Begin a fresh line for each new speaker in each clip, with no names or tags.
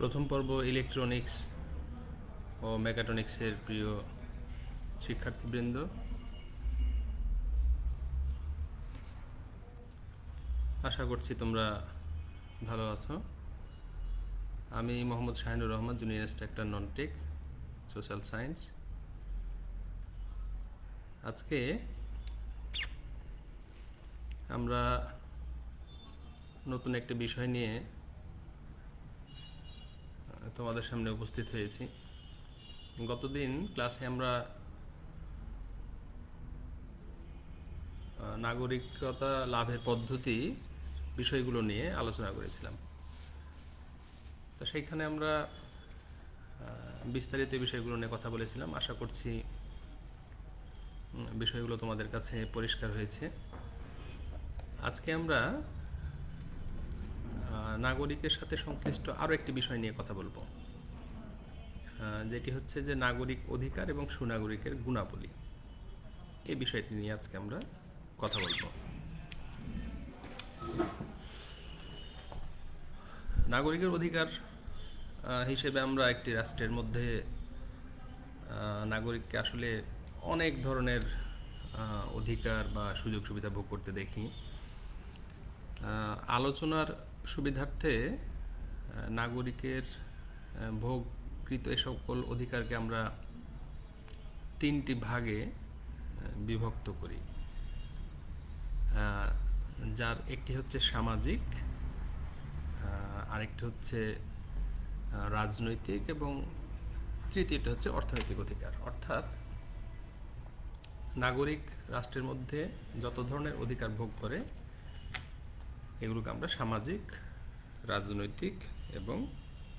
প্রথম পর্ব ইলেকট্রনিক্স ও মেকাট্রনিক্সের প্রিয় শিক্ষার্থীবৃন্দ, আশা করছি তোমরা ভালো আছো। আমি Mohammad Shahinur Rahman, junior instructor non-tech social science. আজকে আমরা নতুন একটি বিষয় নিয়ে তোমাদের সামনে উপস্থিত হয়েছি। গতদিন ক্লাসে আমরা নাগরিকতা লাভের পদ্ধতি বিষয়গুলো নিয়ে আলোচনা করেছিলাম। তো সেইখানে আমরা বিস্তারিত বিষয়গুলো নিয়ে কথা বলেছিলাম। আশা করছি বিষয়গুলো তোমাদের কাছে পরিষ্কার হয়েছে। আজকে আমরা নাগরিকের সাথে সংশ্লিষ্ট আরও একটি বিষয় নিয়ে কথা বলবো, যেটি হচ্ছে যে নাগরিক অধিকার এবং সুনাগরিকের গুণাবলী। এই বিষয়টি নিয়ে আজকে আমরা কথা বলবো। নাগরিকের অধিকার হিসেবে আমরা একটি রাষ্ট্রের মধ্যে নাগরিককে আসলে অনেক ধরনের অধিকার বা সুযোগ সুবিধা ভোগ করতে দেখি। আলোচনার সুবিধার্থে নাগরিকের ভোগকৃত এ সকল অধিকারকে আমরা তিনটি ভাগে বিভক্ত করি, যার একটি হচ্ছে সামাজিক, আরেকটি হচ্ছে রাজনৈতিক এবং তৃতীয়টি হচ্ছে অর্থনৈতিক অধিকার। অর্থাৎ নাগরিক রাষ্ট্রের মধ্যে যত ধরনের অধিকার ভোগ করে এগুলোকে আমরা সামাজিক, রাজনৈতিক এবং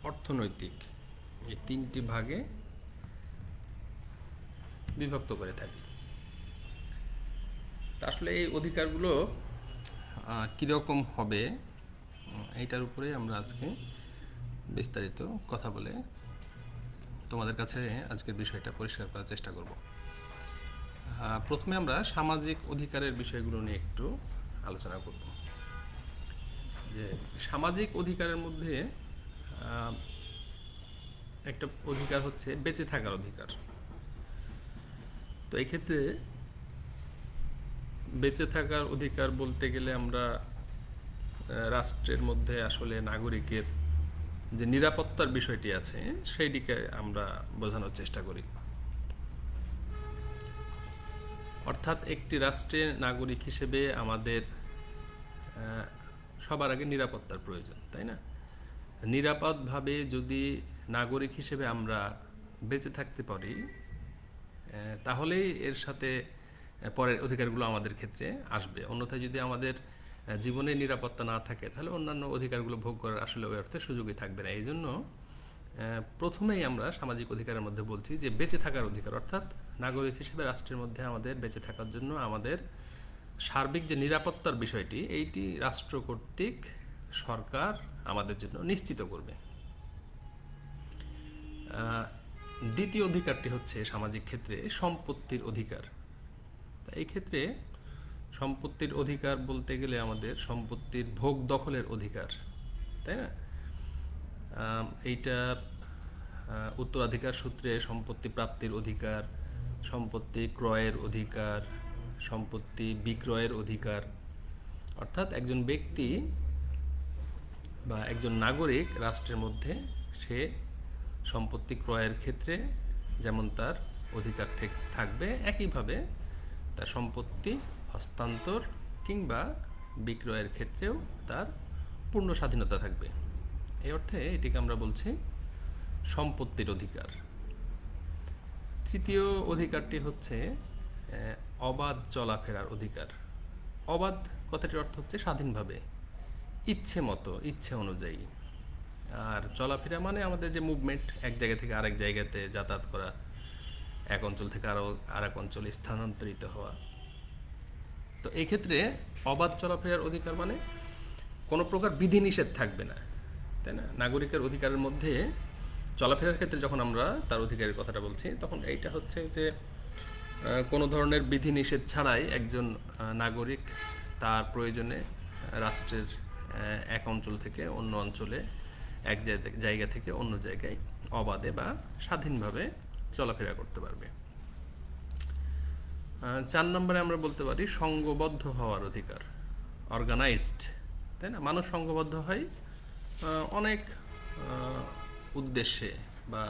অর্থনৈতিক এই তিনটি ভাগে বিভক্ত করে থাকি। আসলে এই অধিকারগুলো কীরকম হবে এইটার উপরে আমরা আজকে বিস্তারিত কথা বলে তোমাদের কাছে আজকের বিষয়টা পরিষ্কার করার চেষ্টা করব। প্রথমে আমরা সামাজিক অধিকারের বিষয়গুলো নিয়ে একটু আলোচনা করব। যে সামাজিক অধিকারের মধ্যে একটা অধিকার হচ্ছে বেঁচে থাকার অধিকার। তো এক্ষেত্রে বেঁচে থাকার অধিকার বলতে গেলে আমরা রাষ্ট্রের মধ্যে আসলে নাগরিকের যে নিরাপত্তার বিষয়টি আছে সেইটিকে আমরা বোঝানোর চেষ্টা করি। অর্থাৎ একটি রাষ্ট্রের নাগরিক হিসেবে আমাদের সবার আগে নিরাপত্তার প্রয়োজন, তাই না? নিরাপদভাবে যদি নাগরিক হিসেবে আমরা বেঁচে থাকতে পারি তাহলেই এর সাথে পরের অধিকারগুলো আমাদের ক্ষেত্রে আসবে। অন্যথায় যদি আমাদের জীবনে নিরাপত্তা না থাকে তাহলে অন্যান্য অধিকারগুলো ভোগ করার আসলে ওই অর্থে সুযোগই থাকবে না। এই জন্য প্রথমেই আমরা সামাজিক অধিকারের মধ্যে বলছি যে বেঁচে থাকার অধিকার, অর্থাৎ নাগরিক হিসেবে রাষ্ট্রের মধ্যে আমাদের বেঁচে থাকার জন্য আমাদের সার্বিক যে নিরাপত্তার বিষয়টি এইটি রাষ্ট্র কর্তৃক সরকার আমাদের জন্য নিশ্চিত করবে। দ্বিতীয় অধিকারটি হচ্ছে সামাজিক ক্ষেত্রে সম্পত্তির অধিকার। এই ক্ষেত্রে সম্পত্তির অধিকার বলতে গেলে আমাদের সম্পত্তির ভোগ দখলের অধিকার, তাই না? এইটা উত্তরাধিকার সূত্রে সম্পত্তি প্রাপ্তির অধিকার, সম্পত্তি ক্রয়ের অধিকার, সম্পত্তি বিক্রয়ের অধিকার। অর্থাৎ একজন ব্যক্তি বা একজন নাগরিক রাষ্ট্রের মধ্যে সে সম্পত্তি ক্রয়ের ক্ষেত্রে যেমন তার অধিকার থাকবে, একইভাবে তার সম্পত্তি হস্তান্তর কিংবা বিক্রয়ের ক্ষেত্রেও তার পূর্ণ স্বাধীনতা থাকবে। এই অর্থে এটিকে আমরা বলছি সম্পত্তির অধিকার। তৃতীয় অধিকারটি হচ্ছে অবাধ চলাফেরার অধিকার। অবাধ কথাটির অর্থ হচ্ছে স্বাধীনভাবে, ইচ্ছে মতো, ইচ্ছে অনুযায়ী। আর চলাফেরা মানে আমাদের যে মুভমেন্ট, এক জায়গা থেকে আরেক জায়গাতে যাতায়াত করা, এক অঞ্চল থেকে আরেক অঞ্চলে স্থানান্তরিত হওয়া। তো এই ক্ষেত্রে অবাধ চলাফেরার অধিকার মানে কোনো প্রকার বিধিনিষেধ থাকবে না, তাই না? নাগরিকের অধিকারের মধ্যে চলাফেরার ক্ষেত্রে যখন আমরা তার অধিকারের কথাটা বলছি তখন এইটা হচ্ছে যে কোনো ধরনের বিধিনিষেধ ছাড়াই একজন নাগরিক তার প্রয়োজনে রাষ্ট্রের এক অঞ্চল থেকে অন্য অঞ্চলে এক জায়গা থেকে অন্য জায়গায় অবাধে বা স্বাধীনভাবে চলাফেরা করতে পারবে। 4 নম্বরে আমরা বলতে পারি সংঘবদ্ধ হওয়ার অধিকার, অর্গানাইজড, তাই না? মানুষ সংঘবদ্ধ হয় অনেক উদ্দেশ্যে বা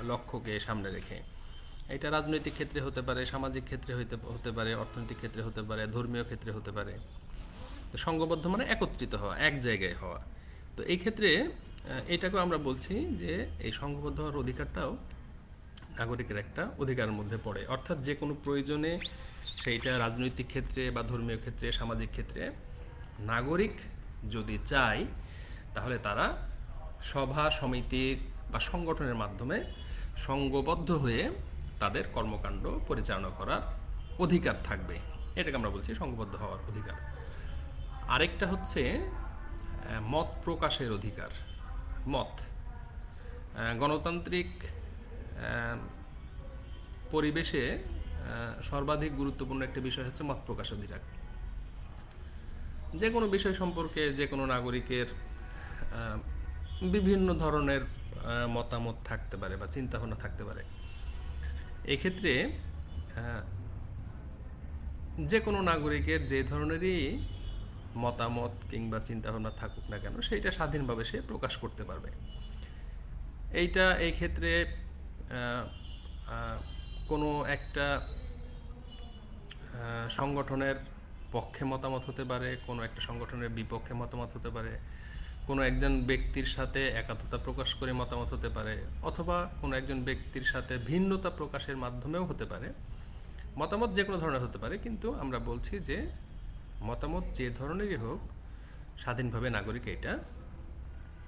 লক্ষ্যকে সামনে রেখে। এটা রাজনৈতিক ক্ষেত্রে হতে পারে, সামাজিক ক্ষেত্রে হতে পারে, অর্থনৈতিক ক্ষেত্রে হতে পারে, ধর্মীয় ক্ষেত্রে হতে পারে। তো সংঘবদ্ধ মানে একত্রিত হওয়া, এক জায়গায় হওয়া। তো এই ক্ষেত্রে এটাকেও আমরা বলছি যে এই সংঘবদ্ধ হওয়ার অধিকারটাও নাগরিকের একটা অধিকারের মধ্যে পড়ে। অর্থাৎ যে কোনো প্রয়োজনে, সেইটা রাজনৈতিক ক্ষেত্রে বা ধর্মীয় ক্ষেত্রে, সামাজিক ক্ষেত্রে, নাগরিক যদি চায় তাহলে তারা সভা, সমিতি বা সংগঠনের মাধ্যমে সংঘবদ্ধ হয়ে তাদের কর্মকাণ্ড পরিচালনা করার অধিকার থাকবে। এটাকে আমরা বলছি সংঘবদ্ধ হওয়ার অধিকার। আরেকটা হচ্ছে মত প্রকাশের অধিকার। মত, গণতান্ত্রিক পরিবেশে সর্বাধিক গুরুত্বপূর্ণ একটা বিষয় হচ্ছে মত প্রকাশের অধিকার। যে কোনো বিষয় সম্পর্কে যে কোনো নাগরিকের বিভিন্ন ধরনের মতামত থাকতে পারে বা চিন্তাভাবনা থাকতে পারে। এক্ষেত্রে যে কোনো নাগরিকের যে ধরনেরই মতামত কিংবা চিন্তাভাবনা থাকুক না কেন, সেইটা স্বাধীনভাবে সে প্রকাশ করতে পারবে। এইটা এই ক্ষেত্রে কোনো একটা সংগঠনের পক্ষে মতামত হতে পারে, কোনো একটা সংগঠনের বিপক্ষে মতামত হতে পারে, কোনো একজন ব্যক্তির সাথে একাত্মতা প্রকাশ করে মতামত হতে পারে, অথবা কোনো একজন ব্যক্তির সাথে ভিন্নতা প্রকাশের মাধ্যমেও হতে পারে। মতামত যে কোনো ধরনের হতে পারে, কিন্তু আমরা বলছি যে মতামত যে ধরনেরই হোক, স্বাধীনভাবে নাগরিক এটা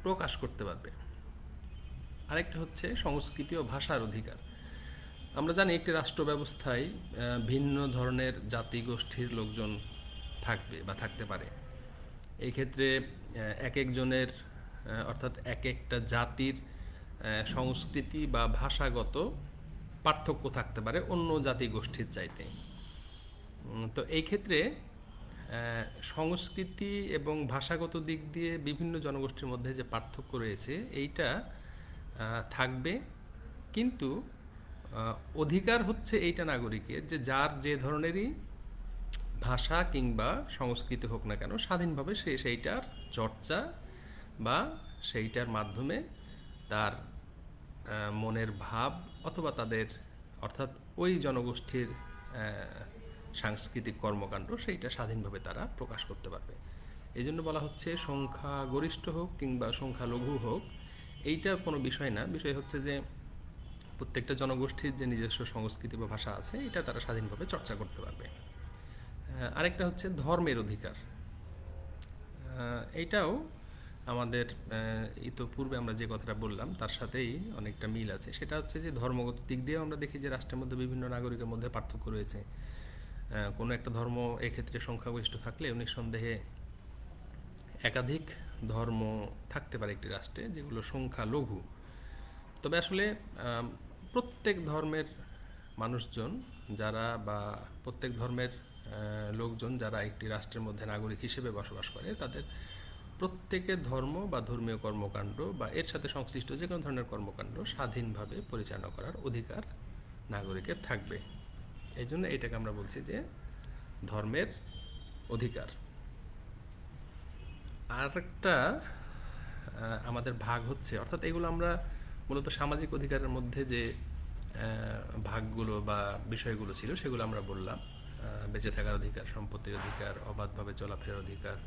প্রকাশ করতে পারবে। আরেকটা হচ্ছে সংস্কৃতি ও ভাষার অধিকার। আমরা জানি একটি রাষ্ট্র ব্যবস্থায় ভিন্ন ধরনের জাতি গোষ্ঠীর লোকজন থাকবে বা থাকতে পারে। এই ক্ষেত্রে এক একজনের অর্থাৎ এক একটা জাতির সংস্কৃতি বা ভাষাগত পার্থক্য থাকতে পারে অন্য জাতি গোষ্ঠীর চাইতে। তো এই ক্ষেত্রে সংস্কৃতি এবং ভাষাগত দিক দিয়ে বিভিন্ন জনগোষ্ঠীর মধ্যে যে পার্থক্য রয়েছে এইটা থাকবে, কিন্তু অধিকার হচ্ছে এইটা নাগরিকের যে যার যে ধরনেরই ভাষা কিংবা সংস্কৃতি হোক না কেন, স্বাধীনভাবে সে সেইটার চর্চা বা সেইটার মাধ্যমে তার মনের ভাব অথবা তাদের অর্থাৎ ওই জনগোষ্ঠীর সাংস্কৃতিক কর্মকাণ্ড সেইটা স্বাধীনভাবে তারা প্রকাশ করতে পারবে। এই জন্য বলা হচ্ছে সংখ্যাগরিষ্ঠ হোক কিংবা সংখ্যালঘু হোক, এইটা কোনো বিষয় না। বিষয় হচ্ছে যে প্রত্যেকটা জনগোষ্ঠীর যে নিজস্ব সংস্কৃতি বা ভাষা আছে, এটা তারা স্বাধীনভাবে চর্চা করতে পারবে। আরেকটা হচ্ছে ধর্মের অধিকার। এইটাও আমাদের ইতোপূর্বে আমরা যে কথাটা বললাম তার সাথেই অনেকটা মিল আছে। সেটা হচ্ছে যে ধর্মগত দিক দিয়েও আমরা দেখি যে রাষ্ট্রের মধ্যে বিভিন্ন নাগরিকের মধ্যে পার্থক্য রয়েছে। কোনো একটা ধর্ম এক্ষেত্রে সংখ্যাগরিষ্ঠ থাকলে নিঃসন্দেহে একাধিক ধর্ম থাকতে পারে একটি রাষ্ট্রে যেগুলো সংখ্যালঘু। তবে আসলে প্রত্যেক ধর্মের মানুষজন যারা বা প্রত্যেক ধর্মের লোকজন যারা একটি রাষ্ট্রের মধ্যে নাগরিক হিসেবে বসবাস করে, তাদের প্রত্যেকের ধর্ম বা ধর্মীয় কর্মকাণ্ড বা এর সাথে সংশ্লিষ্ট যে কোনো ধরনের কর্মকাণ্ড স্বাধীনভাবে পরিচালনা করার অধিকার নাগরিকের থাকবে। এই জন্য এটাকে আমরা বলছি যে ধর্মের অধিকার। আর একটা আমাদের ভাগ হচ্ছে, অর্থাৎ এগুলো আমরা মূলত সামাজিক অধিকারের মধ্যে যে ভাগগুলো বা বিষয়গুলো ছিল সেগুলো আমরা বললাম। বেঁচে থাকার অধিকার, সম্পত্তির অধিকার, অবাধভাবে চলাফেরার অধিকার,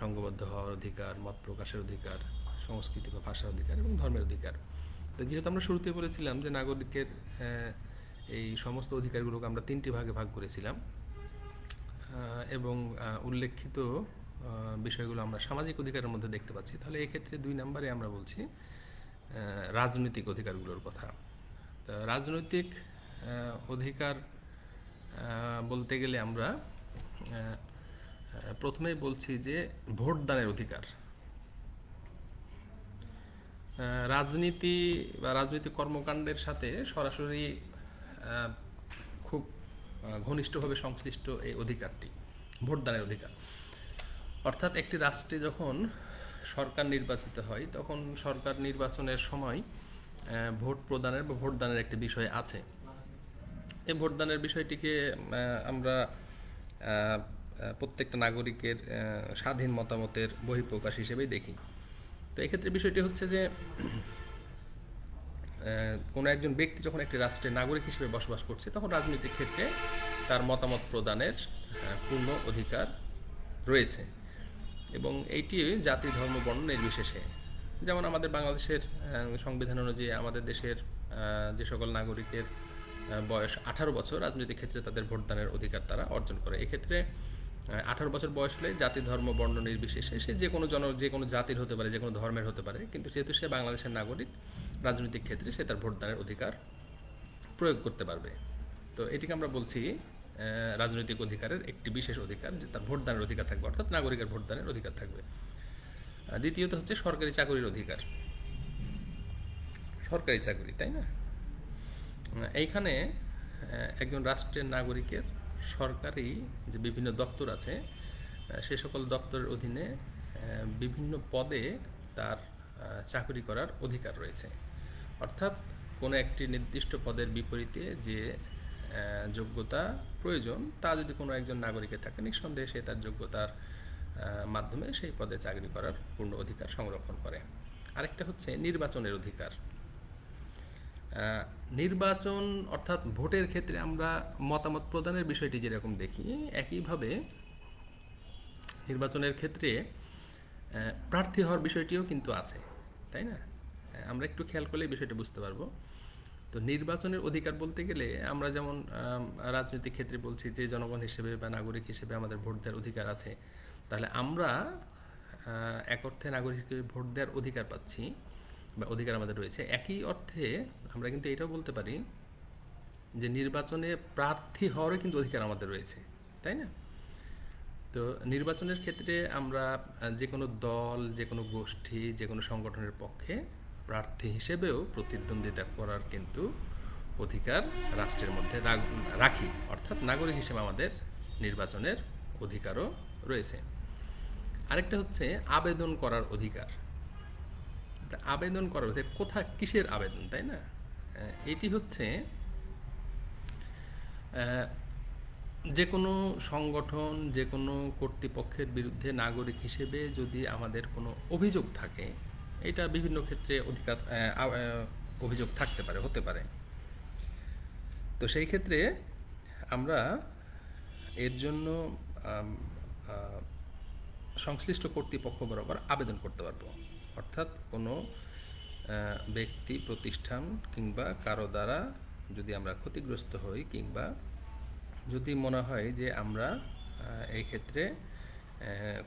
সংঘবদ্ধ হওয়ার অধিকার, মত প্রকাশের অধিকার, সংস্কৃতি বা ভাষার অধিকার এবং ধর্মের অধিকার। তো যেহেতু আমরা শুরুতে বলেছিলাম যে নাগরিকের এই সমস্ত অধিকারগুলোকে আমরা 3টি ভাগে ভাগ করেছিলাম এবং উল্লেখিত বিষয়গুলো আমরা সামাজিক অধিকারের মধ্যে দেখতে পাচ্ছি, তাহলে এক্ষেত্রে 2 নম্বরে আমরা বলছি রাজনৈতিক অধিকারগুলোর কথা। তো রাজনৈতিক অধিকার বলতে গেলে আমরা প্রথমেই বলছি যে ভোটদানের অধিকার। রাজনীতি বা রাজনৈতিক কর্মকাণ্ডের সাথে সরাসরি খুব ঘনিষ্ঠভাবে সংশ্লিষ্ট এই অধিকারটি, ভোটদানের অধিকার। অর্থাৎ একটি রাষ্ট্রে যখন সরকার নির্বাচিত হয় তখন সরকার নির্বাচনের সময় ভোট প্রদানের বা ভোটদানের একটি বিষয় আছে। এই ভোটদানের বিষয়টিকে আমরা প্রত্যেকটা নাগরিকের স্বাধীন মতামতের বহিঃপ্রকাশ হিসেবেই দেখি। তো এক্ষেত্রে বিষয়টি হচ্ছে যে কোনো একজন ব্যক্তি যখন একটি রাষ্ট্রের নাগরিক হিসেবে বসবাস করছে তখন রাজনৈতিক ক্ষেত্রে তার মতামত প্রদানের পূর্ণ অধিকার রয়েছে এবং এইটি জাতি ধর্ম বর্ণ নির্বিশেষে। যেমন আমাদের বাংলাদেশের সংবিধান অনুযায়ী আমাদের দেশের যে সকল নাগরিকের বয়স 18 বছর রাজনৈতিক ক্ষেত্রে তাদের ভোটদানের অধিকার তারা অর্জন করে। এক্ষেত্রে 18 বছর বয়স হলে জাতি ধর্ম বর্ণ নির্বিশেষে সে যে কোনো জাতির হতে পারে, যে কোনো ধর্মের হতে পারে, কিন্তু যেহেতু সে বাংলাদেশের নাগরিক রাজনৈতিক ক্ষেত্রে সে তার ভোটদানের অধিকার প্রয়োগ করতে পারবে। তো এটিকে আমরা বলছি রাজনৈতিক অধিকারের একটি বিশেষ অধিকার, যে তার ভোটদানের অধিকার থাকবে, অর্থাৎ নাগরিকের ভোটদানের অধিকার থাকবে। দ্বিতীয়ত হচ্ছে সরকারি চাকরির অধিকার। সরকারি চাকরি, তাই না? এইখানে একজন রাষ্ট্রের নাগরিকের সরকারি যে বিভিন্ন দপ্তর আছে সে সকল দপ্তরের অধীনে বিভিন্ন পদে তার চাকরি করার অধিকার রয়েছে। অর্থাৎ কোনো একটি নির্দিষ্ট পদের বিপরীতে যে যোগ্যতা প্রয়োজন তা যদি কোনো একজন নাগরিকের থাকে, নিঃসন্দেহে সে তার যোগ্যতার মাধ্যমে সেই পদে চাকরি করার পূর্ণ অধিকার সংরক্ষণ করে। আরেকটা হচ্ছে নির্বাচনের অধিকার। নির্বাচন অর্থাৎ ভোটের ক্ষেত্রে আমরা মতামত প্রদানের বিষয়টি যেরকম দেখি, একইভাবে নির্বাচনের ক্ষেত্রে প্রার্থী হওয়ার বিষয়টিও কিন্তু আছে, তাই না? আমরা একটু খেয়াল করলে বিষয়টা বুঝতে পারবো। তো নির্বাচনের অধিকার বলতে গেলে আমরা যেমন রাজনৈতিক ক্ষেত্রে বলছি যে জনগণ হিসেবে বা নাগরিক হিসেবে আমাদের ভোট দেওয়ার অধিকার আছে, তাহলে আমরা এক অর্থে নাগরিক হিসেবে ভোট দেওয়ার অধিকার পাচ্ছি বা অধিকার আমাদের রয়েছে। একই অর্থে আমরা কিন্তু এটাও বলতে পারি যে নির্বাচনে প্রার্থী হওয়ারও কিন্তু অধিকার আমাদের রয়েছে, তাই না? তো নির্বাচনের ক্ষেত্রে আমরা যে কোনো দল, যে কোনো গোষ্ঠী, যে কোনো সংগঠনের পক্ষে প্রার্থী হিসেবেও প্রতিদ্বন্দ্বিতা করার কিন্তু অধিকার রাষ্ট্রের মধ্যে রাখি, অর্থাৎ নাগরিক হিসেবে আমাদের নির্বাচনের অধিকারও রয়েছে। আরেকটা হচ্ছে আবেদন করার অধিকার। আবেদন করার অধিকার কিসের আবেদন, তাই না? এটি হচ্ছে যে কোনো সংগঠন, যে কোনো কর্তৃপক্ষের বিরুদ্ধে নাগরিক হিসেবে যদি আমাদের কোনো অভিযোগ থাকে, এটা বিভিন্ন ক্ষেত্রে অভিযোগ থাকতে পারে, হতে পারে। তো সেই ক্ষেত্রে আমরা এর জন্য সংশ্লিষ্ট কর্তৃপক্ষ বরাবর আবেদন করতে পারবো। অর্থাৎ কোনো ব্যক্তি, প্রতিষ্ঠান কিংবা কারো দ্বারা যদি আমরা ক্ষতিগ্রস্ত হই কিংবা যদি মনে হয় যে আমরা এই ক্ষেত্রে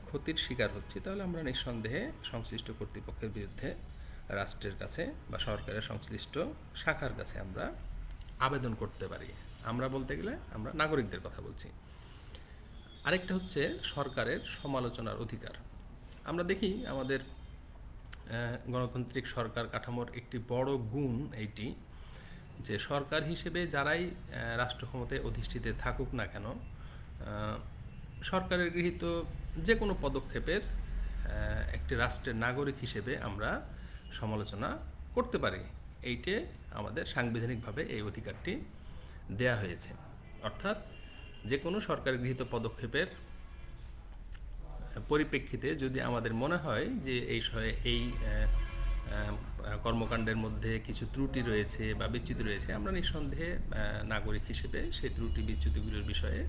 ক্ষতির শিকার হচ্ছি, তাহলে আমরা নিঃসন্দেহে সংশ্লিষ্ট কর্তৃপক্ষের বিরুদ্ধে রাষ্ট্রের কাছে বা সরকারের সংশ্লিষ্ট শাখার কাছে আমরা আবেদন করতে পারি। আমরা বলতে গেলে আমরা নাগরিকদের কথা বলছি। আরেকটা হচ্ছে সরকারের সমালোচনার অধিকার। আমরা দেখি আমাদের গণতান্ত্রিক সরকার কাঠামোর একটি বড় গুণ এইটি যে সরকার হিসেবে যারাই রাষ্ট্র ক্ষমতায় অধিষ্ঠিত থাকুক না কেন, সরকারের গৃহীত যে কোনো পদক্ষেপের একটি রাষ্ট্রের নাগরিক হিসেবে আমরা সমালোচনা করতে পারি। এইটে আমাদের সাংবিধানিকভাবে এই অধিকারটি দেয়া হয়েছে। অর্থাৎ যে কোনো সরকার গৃহীত পদক্ষেপের পরিপ্রেক্ষিতে যদি আমাদের মনে হয় যে এই কর্মকাণ্ডের মধ্যে কিছু ত্রুটি রয়েছে বা বিচ্যুতি রয়েছে, আমরা নিঃসন্দেহে নাগরিক হিসেবে সেই ত্রুটি বিচ্যুতিগুলোর বিষয়ে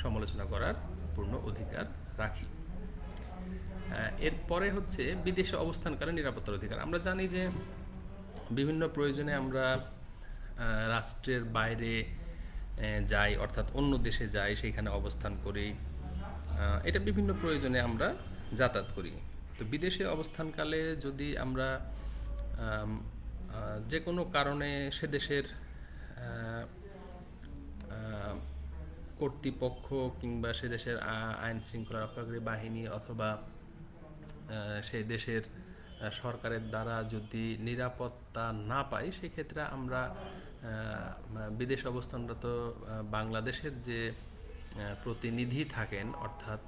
সমালোচনা করার পূর্ণ অধিকার রাখি। এরপরে হচ্ছে বিদেশে অবস্থানকালে নিরাপত্তার অধিকার। আমরা জানি যে বিভিন্ন প্রয়োজনে আমরা রাষ্ট্রের বাইরে যাই, অর্থাৎ অন্য দেশে যাই, সেইখানে অবস্থান করি, এটা বিভিন্ন প্রয়োজনে আমরা যাতায়াত করি। তো বিদেশে অবস্থানকালে যদি আমরা যে কোনো কারণে সে দেশের কর্তৃপক্ষ কিংবা সে দেশের আইন শৃঙ্খলা রক্ষাকারী বাহিনী অথবা সেই দেশের সরকারের দ্বারা যদি নিরাপত্তা না পাই, সেক্ষেত্রে আমরা বিদেশ অবস্থানরত বাংলাদেশের যে প্রতিনিধি থাকেন, অর্থাৎ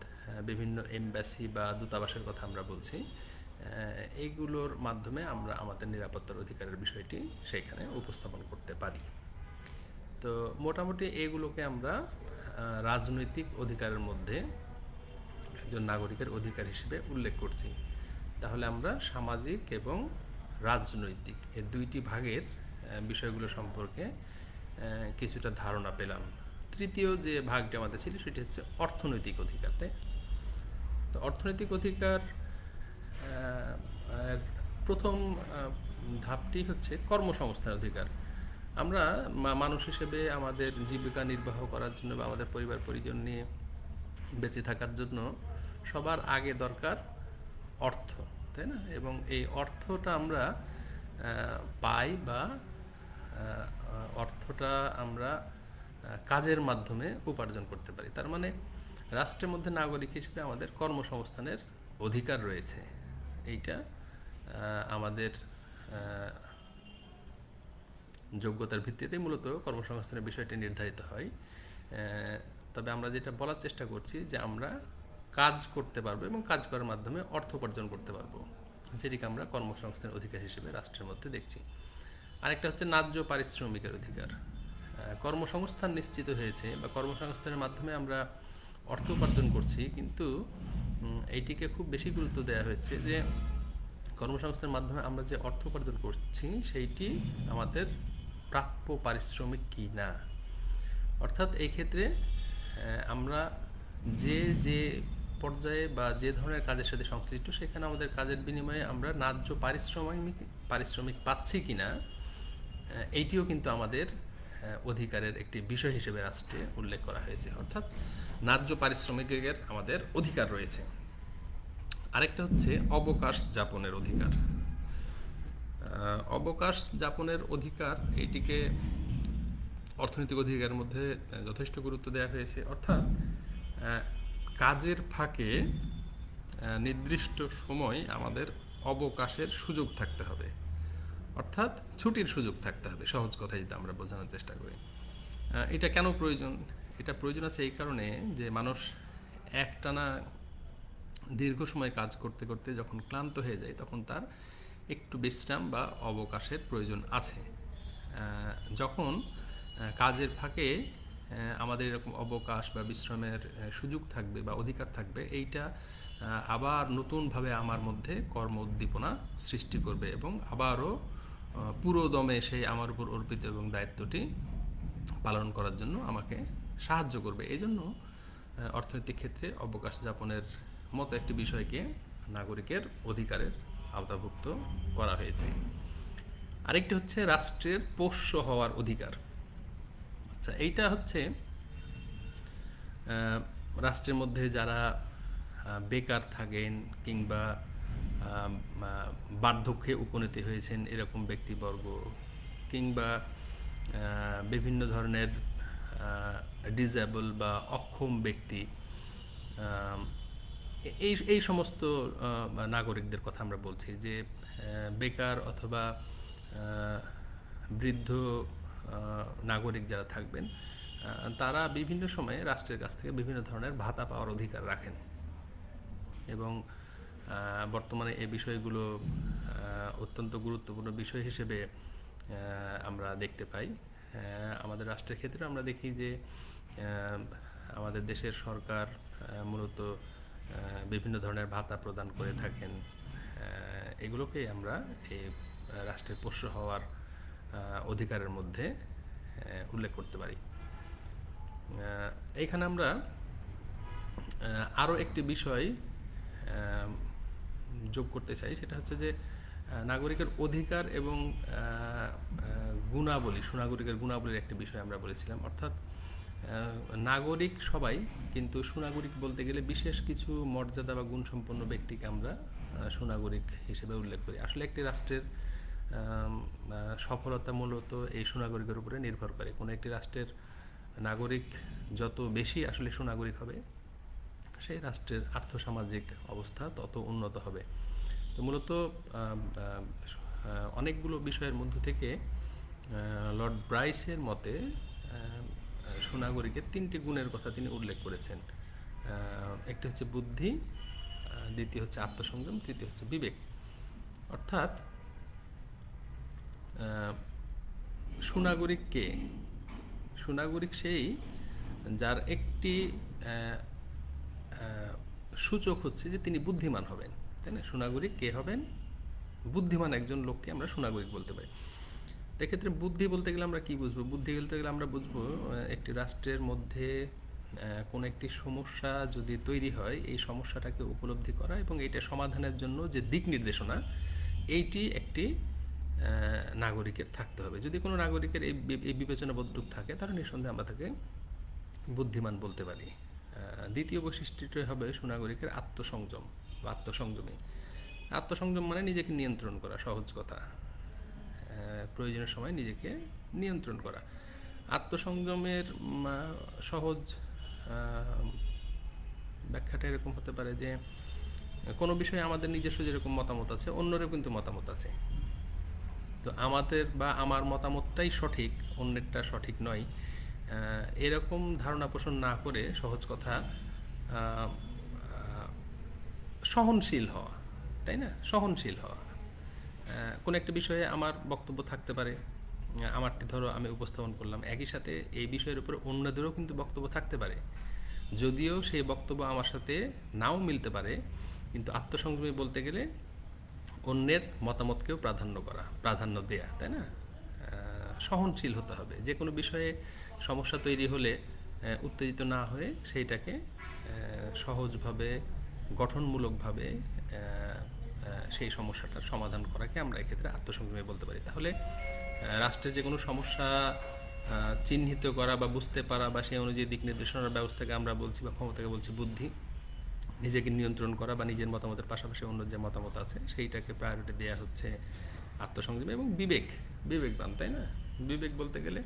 বিভিন্ন এমবাসি বা দূতাবাসের কথা আমরা বলছি, এইগুলোর মাধ্যমে আমরা আমাদের নিরাপত্তার অধিকারের বিষয়টি সেখানে উপস্থাপন করতে পারি। তো মোটামুটি এগুলোকে আমরা রাজনৈতিক অধিকারের মধ্যে একজন নাগরিকের অধিকার হিসেবে উল্লেখ করছি। তাহলে আমরা সামাজিক এবং রাজনৈতিক এই দুইটি ভাগের বিষয়গুলো সম্পর্কে কিছুটা ধারণা পেলাম। তৃতীয় যে ভাগটি আমাদের ছিল সেটি হচ্ছে অর্থনৈতিক অধিকার। তাই তো অর্থনৈতিক অধিকার প্রথম ধাপটি হচ্ছে কর্মসংস্থান অধিকার। আমরা মানুষ হিসেবে আমাদের জীবিকা নির্বাহ করার জন্য বা আমাদের পরিবার পরিজন নিয়ে বেঁচে থাকার জন্য সবার আগে দরকার অর্থ, তাই না? এবং এই অর্থটা আমরা পাই বা অর্থটা আমরা কাজের মাধ্যমে উপার্জন করতে পারি। তার মানে রাষ্ট্রের মধ্যে নাগরিক হিসেবে আমাদের কর্মসংস্থানের অধিকার রয়েছে। এইটা আমাদের যোগ্যতার ভিত্তিতে মূলত কর্মসংস্থানের বিষয়টি নির্ধারিত হয়। তবে আমরা যেটা বলার চেষ্টা করছি যে আমরা কাজ করতে পারবো এবং কাজ করার মাধ্যমে অর্থ উপার্জন করতে পারবো, যেটিকে আমরা কর্মসংস্থানের অধিকার হিসেবে রাষ্ট্রের মধ্যে দেখছি। আরেকটা হচ্ছে ন্যায্য পারিশ্রমিকের অধিকার। কর্মসংস্থান নিশ্চিত হয়েছে বা কর্মসংস্থানের মাধ্যমে আমরা অর্থ উপার্জন করছি, কিন্তু এইটিকে খুব বেশি গুরুত্ব দেওয়া হয়েছে যে কর্মসংস্থানের মাধ্যমে আমরা যে অর্থ উপার্জন করছি সেইটি আমাদের প্রাপ্য পারিশ্রমিক কি না। অর্থাৎ এই ক্ষেত্রে আমরা যে পর্যায়ে বা যে ধরনের কাজের সাথে সংশ্লিষ্ট সেখানে আমাদের কাজের বিনিময়ে আমরা ন্যায্য পারিশ্রমিক পাচ্ছি কিনা, এইটিও কিন্তু আমাদের অধিকারের একটি বিষয় হিসেবে রাষ্ট্রে উল্লেখ করা হয়েছে। অর্থাৎ ন্যায্য পারিশ্রমিকের আমাদের অধিকার রয়েছে। আরেকটা হচ্ছে অবকাশ যাপনের অধিকার। অবকাশ যাপনের অধিকার এইটিকে অর্থনৈতিক অধিকারের মধ্যে যথেষ্ট গুরুত্ব দেওয়া হয়েছে। অর্থাৎ কাজের ফাঁকে নির্দিষ্ট সময় আমাদের অবকাশের সুযোগ থাকতে হবে, অর্থাৎ ছুটির সুযোগ থাকতে হবে, সহজ কথায় যদি আমরা বোঝানোর চেষ্টা করি। এটা কেন প্রয়োজন? এটা প্রয়োজন আছে এই কারণে যে মানুষ একটানা দীর্ঘ সময় কাজ করতে করতে যখন ক্লান্ত হয়ে যায় তখন তার একটু বিশ্রাম বা অবকাশের প্রয়োজন আছে। যখন কাজের ফাঁকে আমাদের এরকম অবকাশ বা বিশ্রামের সুযোগ থাকবে বা অধিকার থাকবে, এইটা আবার নতুনভাবে আমার মধ্যে কর্ম উদ্দীপনা সৃষ্টি করবে এবং আবারও পুরো দমে সেই আমার উপর অর্পিত এবং দায়িত্বটি পালন করার জন্য আমাকে সাহায্য করবে। এই জন্য অর্থনৈতিক ক্ষেত্রে অবকাশ যাপনের মতো একটি বিষয়কে নাগরিকের অধিকারের আওতাভুক্ত করা হয়েছে। আরেকটি হচ্ছে রাষ্ট্রের পোষ্য হওয়ার অধিকার। আচ্ছা, এইটা হচ্ছে রাষ্ট্রের মধ্যে যারা বেকার থাকেন কিংবা বার্ধক্যে উপনীত হয়েছেন এরকম ব্যক্তিবর্গ, কিংবা বিভিন্ন ধরনের ডিসেবল বা অক্ষম ব্যক্তি, এই সমস্ত নাগরিকদের কথা আমরা বলছি যে বেকার অথবা বৃদ্ধ নাগরিক যারা থাকবেন তারা বিভিন্ন সময়ে রাষ্ট্রের কাছ থেকে বিভিন্ন ধরনের ভাতা পাওয়ার অধিকার রাখেন এবং বর্তমানে এই বিষয়গুলো অত্যন্ত গুরুত্বপূর্ণ বিষয় হিসেবে আমরা দেখতে পাই। আমাদের রাষ্ট্রের ক্ষেত্রে আমরা দেখি যে আমাদের দেশের সরকার মূলত বিভিন্ন ধরনের ভাতা প্রদান করে থাকেন। এগুলোকেই আমরা এই রাষ্ট্রের পোষ্য হওয়ার অধিকারের মধ্যে উল্লেখ করতে পারি। এইখানে আমরা আরও একটি বিষয় যোগ করতে চাই, সেটা হচ্ছে যে নাগরিকের অধিকার এবং গুণাবলী, সুনাগরিকের গুণাবলীর একটি বিষয় আমরা বলেছিলাম। অর্থাৎ নাগরিক সবাই, কিন্তু সুনাগরিক বলতে গেলে বিশেষ কিছু মর্যাদা বা গুণসম্পন্ন ব্যক্তিকে আমরা সুনাগরিক হিসেবে উল্লেখ করি। আসলে একটি রাষ্ট্রের সফলতা মূলত এই সুনাগরিকের উপরে নির্ভর করে। কোনো একটি রাষ্ট্রের নাগরিক যত বেশি আসলে সুনাগরিক হবে, সেই রাষ্ট্রের আর্থসামাজিক অবস্থা তত উন্নত হবে। তো মূলত অনেকগুলো বিষয়ের মধ্য থেকে লর্ড ব্রাইসের মতে সুনাগরিকের তিনটি গুণের কথা তিনি উল্লেখ করেছেন। একটি হচ্ছে বুদ্ধি, দ্বিতীয় হচ্ছে আত্মসংযম, তৃতীয় হচ্ছে বিবেক। অর্থাৎ আহ, সুনাগরিক কে? সুনাগরিক সেই যার একটি আহ, আহ, সূচক হচ্ছে যে তিনি বুদ্ধিমান হবেন, তাই না? সুনাগরিক কে হবেন? বুদ্ধিমান একজন লোককে আমরা সুনাগরিক বলতে পারি। এক্ষেত্রে বুদ্ধি বলতে গেলে আমরা কি বুঝবো? বুদ্ধি বলতে গেলে আমরা বুঝবো একটি রাষ্ট্রের মধ্যে কোনো একটি সমস্যা যদি তৈরি হয়, এই সমস্যাটাকে উপলব্ধি করা এবং এইটা সমাধানের জন্য যে দিক নির্দেশনা, এইটি একটি নাগরিকের থাকতে হবে। যদি কোনো নাগরিকের এই বিবেচনা বোধটুক থাকে, তাহলে নিঃসন্দেহে আমরা তাকে বুদ্ধিমান বলতে পারি। দ্বিতীয় বৈশিষ্ট্যটি হবে সুনাগরিকের আত্মসংযম বা আত্মসংযমী। আত্মসংযম মানে নিজেকে নিয়ন্ত্রণ করা, সহজ কথা। প্রয়োজনের সময় নিজেকে নিয়ন্ত্রণ করা। আত্মসংযমের সহজ ব্যাখ্যাটা এরকম হতে পারে যে কোনো বিষয়ে আমাদের নিজস্ব যেরকম মতামত আছে, অন্যেরও কিন্তু মতামত আছে। তো আমাদের বা আমার মতামতটাই সঠিক, অন্যেরটা সঠিক নয়, এরকম ধারণা পোষণ না করে সহজ কথা সহনশীল হওয়া, তাই না? সহনশীল হওয়া। কোনো একটা বিষয়ে আমার বক্তব্য থাকতে পারে, আমারটি ধরো আমি উপস্থাপন করলাম, একই সাথে এই বিষয়ের উপরে অন্যদেরও কিন্তু বক্তব্য থাকতে পারে, যদিও সেই বক্তব্য আমার সাথে নাও মিলতে পারে। কিন্তু আত্মসংযমী বলতে গেলে অন্যের মতামতকেও প্রাধান্য দেয়া, তাই না? সহনশীল হতে হবে। যে কোনো বিষয়ে সমস্যা তৈরি হলে উত্তেজিত না হয়ে সেইটাকে সহজভাবে, গঠনমূলকভাবে সেই সমস্যাটার সমাধান করাকে আমরা এক্ষেত্রে আত্মসংযমী বলতে পারি। তাহলে রাষ্ট্রের যে কোনো সমস্যা চিহ্নিত করা বা বুঝতে পারা বা সেই অনুযায়ী দিক নির্দেশনার ব্যবস্থাকে আমরা বলছি বা ক্ষমতাকে বলছি বুদ্ধি। নিজেকে নিয়ন্ত্রণ করা বা নিজের মতামতের পাশাপাশি অন্য যে মতামত আছে সেইটাকে প্রায়োরিটি দেওয়া হচ্ছে আত্মসংযম। এবং বিবেকবান, তাই না? বিবেক বলতে গেলে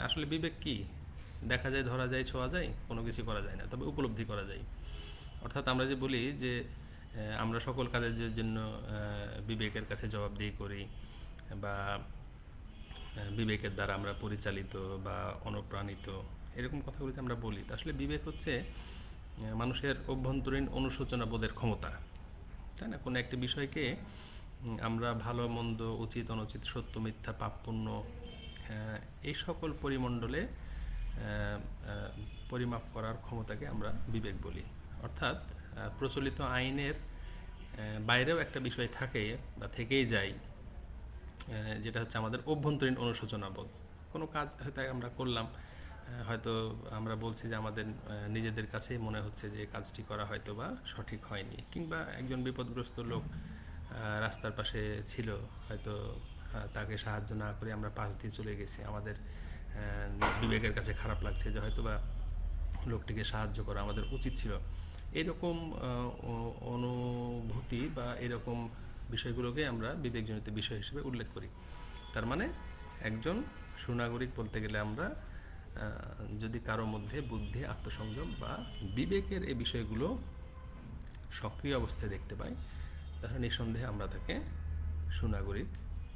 আসলে বিবেক কি? দেখা যায়, ধরা যায়, ছোঁয়া যায়, কোনো কিছু করা যায় না, তবে উপলব্ধি করা যায়। অর্থাৎ আমরা যে বলি যে আমরা সকল কাজের জন্য বিবেকের কাছে জবাবদিহি করি বা বিবেকের দ্বারা আমরা পরিচালিত বা অনুপ্রাণিত, এরকম কথাগুলিতে আমরা বলি। আসলে বিবেক হচ্ছে মানুষের অভ্যন্তরীণ অনুশোচনা বোধের ক্ষমতা, তাই না? কোনো একটি বিষয়কে আমরা ভালো মন্দ, উচিত অনুচিত, সত্য মিথ্যা, পাপ পুণ্য, এই সকল পরিমণ্ডলে পরিমাপ করার ক্ষমতাকে আমরা বিবেক বলি। অর্থাৎ প্রচলিত আইনের বাইরেও একটা বিষয় থাকে বা থেকেই যায়, যেটা হচ্ছে আমাদের অভ্যন্তরীণ অনুশোচনা বোধ। কোনো কাজ হয়তো আমরা করলাম, হয়তো আমরা বলছি যে আমাদের নিজেদের কাছেই মনে হচ্ছে যে কাজটি করা হয়তো বা সঠিক হয়নি, কিংবা একজন বিপদগ্রস্ত লোক রাস্তার পাশে ছিল, হয়তো তাকে সাহায্য না করে আমরা পাশ দিয়ে চলে গেছি, আমাদের বিবেকের কাছে খারাপ লাগছে যে হয়তো বা লোকটিকে সাহায্য করা আমাদের উচিত ছিল। এরকম অনুভূতি বা এরকম বিষয়গুলোকে আমরা বিবেকজনিত বিষয় হিসেবে উল্লেখ করি। তার মানে একজন সুনাগরিক বলতে গেলে আমরা যদি কারো মধ্যে বুদ্ধি, আত্মসংযম বা বিবেকের এই বিষয়গুলো সক্রিয় অবস্থায় দেখতে পাই, তাহলে নিঃসন্দেহে আমরা তাকে সুনাগরিক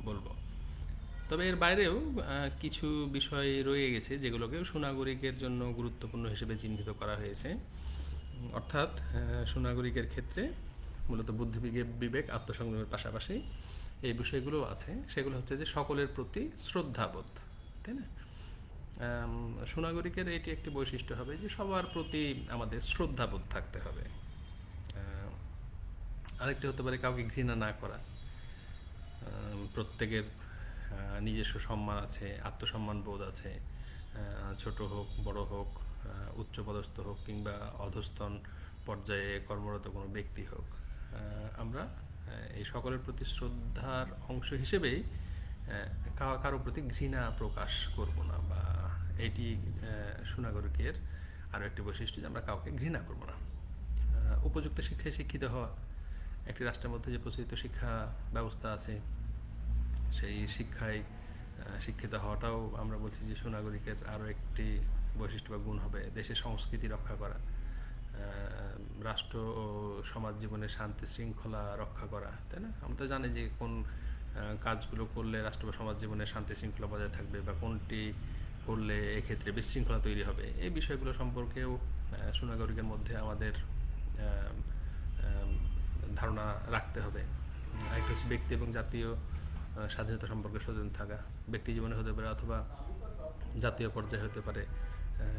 বলবো। তবে এর বাইরেও কিছু বিষয় রয়ে গেছে যেগুলোকেও সুনাগরিকের জন্য গুরুত্বপূর্ণ হিসেবে চিহ্নিত করা হয়েছে। অর্থাৎ সুনাগরিকের ক্ষেত্রে মূলত বুদ্ধি, বিবেক, আত্মসংযমের পাশাপাশি এই বিষয়গুলো আছে। সেগুলো হচ্ছে যে সকলের প্রতি শ্রদ্ধাবোধ, তাই না? সুনাগরিকের এটি একটি বৈশিষ্ট্য হবে যে সবার প্রতি আমাদের শ্রদ্ধাবোধ থাকতে হবে। আরেকটি হতে পারে কাউকে ঘৃণা না করা। প্রত্যেকের নিজস্ব সম্মান আছে, আত্মসম্মান বোধ আছে, ছোট হোক, বড় হোক, উচ্চপদস্থ হোক কিংবা অধস্তন পর্যায়ে কর্মরত কোনো ব্যক্তি হোক, আমরা এই সকলের প্রতি শ্রদ্ধার অংশ হিসেবেই কারো প্রতি ঘৃণা প্রকাশ করব না, বা এটি সুনাগরিকের আরও একটি বৈশিষ্ট্য যে আমরা কাউকে ঘৃণা করব না। উপযুক্ত শিক্ষায় শিক্ষিত হওয়া, একটি রাষ্ট্রের মধ্যে যে প্রচলিত শিক্ষা ব্যবস্থা আছে সেই শিক্ষায় শিক্ষিত হওয়াটাও আমরা বলছি যে সুনাগরিকের আরও একটি বৈশিষ্ট্য বা গুণ হবে। দেশের সংস্কৃতি রক্ষা করা, রাষ্ট্র ও সমাজ জীবনে শান্তি শৃঙ্খলা রক্ষা করা, তাই না? আমরা তো জানি যে কোন কাজগুলো করলে রাষ্ট্র বা সমাজ জীবনে শান্তি শৃঙ্খলা বজায় থাকবে বা কোনটি করলে এক্ষেত্রে বিশৃঙ্খলা তৈরি হবে। এই বিষয়গুলো সম্পর্কেও সুনাগরিকের মধ্যে আমাদের ধারণা রাখতে হবে। আরেকটা হচ্ছে ব্যক্তি এবং জাতীয় স্বাধীনতা সম্পর্কে সচেতন থাকা। ব্যক্তি জীবনে হতে পারে অথবা জাতীয় পর্যায়ে হতে পারে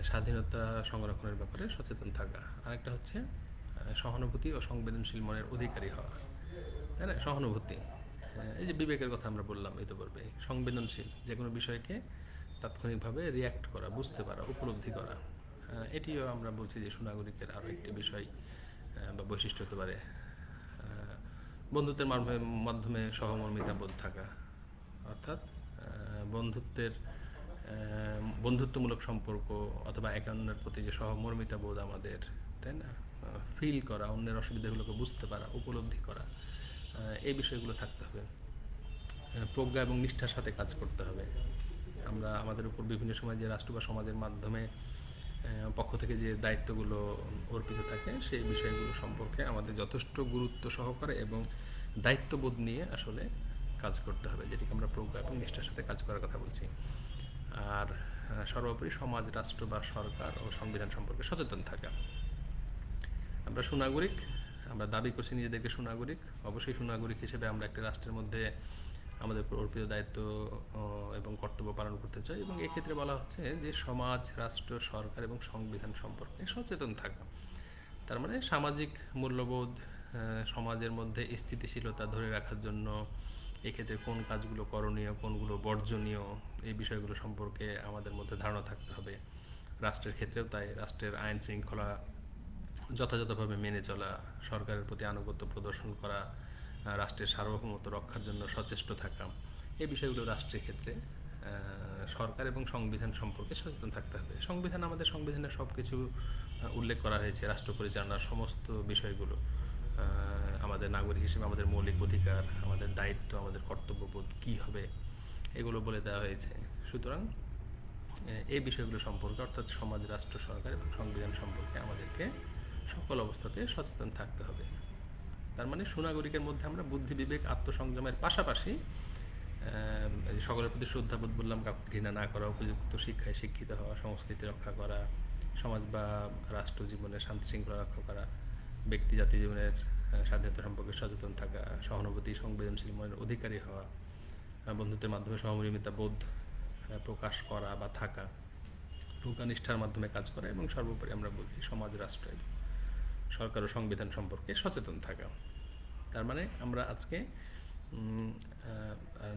স্বাধীনতা সংরক্ষণের ব্যাপারে সচেতন থাকা। আরেকটা হচ্ছে সহানুভূতি ও সংবেদনশীল মনের অধিকারী হওয়া, তাই না? সহানুভূতি, এই যে বিবেকের কথা আমরা বললাম এই তো পূর্বে, সংবেদনশীল, যে কোনো বিষয়কে তাৎক্ষণিকভাবে রিয়্যাক্ট করা, বুঝতে পারা, উপলব্ধি করা, এটিও আমরা বলছি যে সুনাগরিকের আরও একটি বিষয় বা বৈশিষ্ট্য হতে পারে। বন্ধুত্বের মাধ্যমে সহমর্মিতা বোধ থাকা, অর্থাৎ বন্ধুত্বমূলক সম্পর্ক অথবা একে অন্যের প্রতি যে সহমর্মিতা বোধ আমাদের, তাই না, ফিল করা, অন্যের অসুবিধাগুলোকে বুঝতে পারা, উপলব্ধি করা, এই বিষয়গুলো থাকতে হবে। প্রজ্ঞা এবং নিষ্ঠার সাথে কাজ করতে হবে। আমরা আমাদের উপর বিভিন্ন সময় যে রাষ্ট্র বা সমাজের মাধ্যমে পক্ষ থেকে যে দায়িত্বগুলো অর্পিত থাকে সেই বিষয়গুলো সম্পর্কে আমাদের যথেষ্ট গুরুত্ব সহকারে এবং দায়িত্ববোধ নিয়ে আসলে কাজ করতে হবে, যেটিকে আমরা প্রজ্ঞা এবং নিষ্ঠার সাথে কাজ করার কথা বলছি। আর সর্বোপরি সমাজ, রাষ্ট্র বা সরকার ও সংবিধান সম্পর্কে সচেতন থাকা। আমরা সুনাগরিক, আমরা দাবি করছি নিজেদেরকে সুনাগরিক। অবশ্যই সুনাগরিক হিসেবে আমরা একটা রাষ্ট্রের মধ্যে আমাদের অর্পিত দায়িত্ব এবং কর্তব্য পালন করতে চাই, এবং এক্ষেত্রে বলা হচ্ছে যে সমাজ, রাষ্ট্র, সরকার এবং সংবিধান সম্পর্কে সচেতন থাকা। তার মানে সামাজিক মূল্যবোধ, সমাজের মধ্যে স্থিতিশীলতা ধরে রাখার জন্য এক্ষেত্রে কোন কাজগুলো করণীয়, কোনগুলো বর্জনীয়, এই বিষয়গুলো সম্পর্কে আমাদের মধ্যে ধারণা থাকতে হবে। রাষ্ট্রের ক্ষেত্রেও তাই, রাষ্ট্রের আইন শৃঙ্খলা যথাযথভাবে মেনে চলা, সরকারের প্রতি আনুগত্য প্রদর্শন করা, রাষ্ট্রের সার্বভৌমত্ব রক্ষার জন্য সচেষ্ট থাকা, এই বিষয়গুলো রাষ্ট্রের ক্ষেত্রে সরকার এবং সংবিধান সম্পর্কে সচেতন থাকতে হবে। আমাদের সংবিধানে সব কিছু উল্লেখ করা হয়েছে, রাষ্ট্র পরিচালনার সমস্ত বিষয়গুলো, আমাদের নাগরিক হিসেবে আমাদের মৌলিক অধিকার, আমাদের দায়িত্ব, আমাদের কর্তব্যবোধ কী হবে, এগুলো বলে দেওয়া হয়েছে। সুতরাং এই বিষয়গুলো সম্পর্কে, অর্থাৎ সমাজ, রাষ্ট্র, সরকার এবং সংবিধান সম্পর্কে আমাদেরকে সকল অবস্থাতে সচেতন থাকতে হবে। তার মানে সুনাগরিকের মধ্যে আমরা বুদ্ধি, বিবেক, আত্মসংযমের পাশাপাশি সকলের প্রতি শ্রদ্ধাবোধ বললাম, কাউকে ঘৃণা না করা, উপযুক্ত শিক্ষায় শিক্ষিত হওয়া, সংস্কৃতি রক্ষা করা, সমাজ বা রাষ্ট্র জীবনের শান্তি শৃঙ্খলা রক্ষা করা, ব্যক্তি জাতি জীবনের স্বাধীনতা সম্পর্কে সচেতন থাকা, সহানুভূতি, সংবেদনশীল মনের অধিকারী হওয়া, বন্ধুত্বের মাধ্যমে সহমর্মিতা বোধ প্রকাশ করা বা থাকা, প্রজ্ঞানিষ্ঠার মাধ্যমে কাজ করা, এবং সর্বোপরি আমরা বলছি সমাজ, রাষ্ট্র এবং সরকার ও সংবিধান সম্পর্কে সচেতন থাকা। তার মানে আমরা আজকে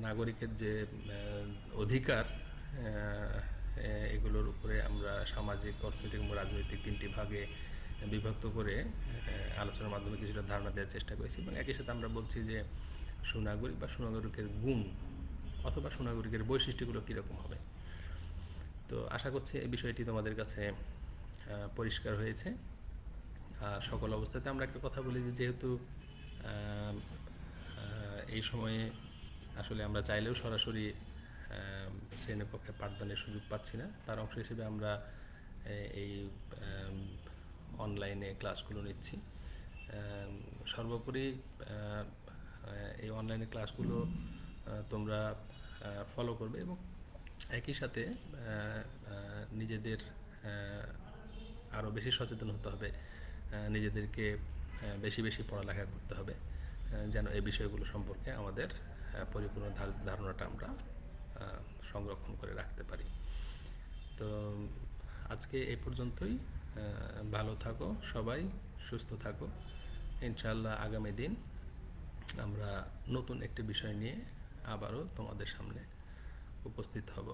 নাগরিকের যে অধিকার, এগুলোর উপরে আমরা সামাজিক, অর্থনৈতিক এবং রাজনৈতিক তিনটি ভাগে বিভক্ত করে আলোচনার মাধ্যমে কিছুটা ধারণা দেওয়ার চেষ্টা করেছি, এবং একই সাথে আমরা বলছি যে সুনাগরিক বা সুনাগরিকের গুণ অথবা সুনাগরিকের বৈশিষ্ট্যগুলো কীরকম হবে। তো আশা করছি এই বিষয়টি তোমাদের কাছে পরিষ্কার হয়েছে। আর সকল অবস্থাতে আমরা একটা কথা বলি যে যেহেতু এই সময়ে আসলে আমরা চাইলেও সরাসরি শ্রেণীকক্ষে পাঠদানের সুযোগ পাচ্ছি না, তার অংশ হিসেবে আমরা এই অনলাইনে ক্লাসগুলো নিচ্ছি। সর্বোপরি এই অনলাইনে ক্লাসগুলো তোমরা ফলো করবে, এবং একই সাথে নিজেদের আরও বেশি সচেতন হতে হবে, নিজেদেরকে বেশি বেশি পড়ালেখা করতে হবে, যেন এই বিষয়গুলো সম্পর্কে আমাদের পরিপূর্ণ ধারণাটা আমরা সংরক্ষণ করে রাখতে পারি। তো আজকে এই পর্যন্তই। ভালো থাকো সবাই, সুস্থ থাকো। ইনশাআল্লাহ আগামী দিন আমরা নতুন একটি বিষয় নিয়ে আবারও তোমাদের সামনে উপস্থিত হব।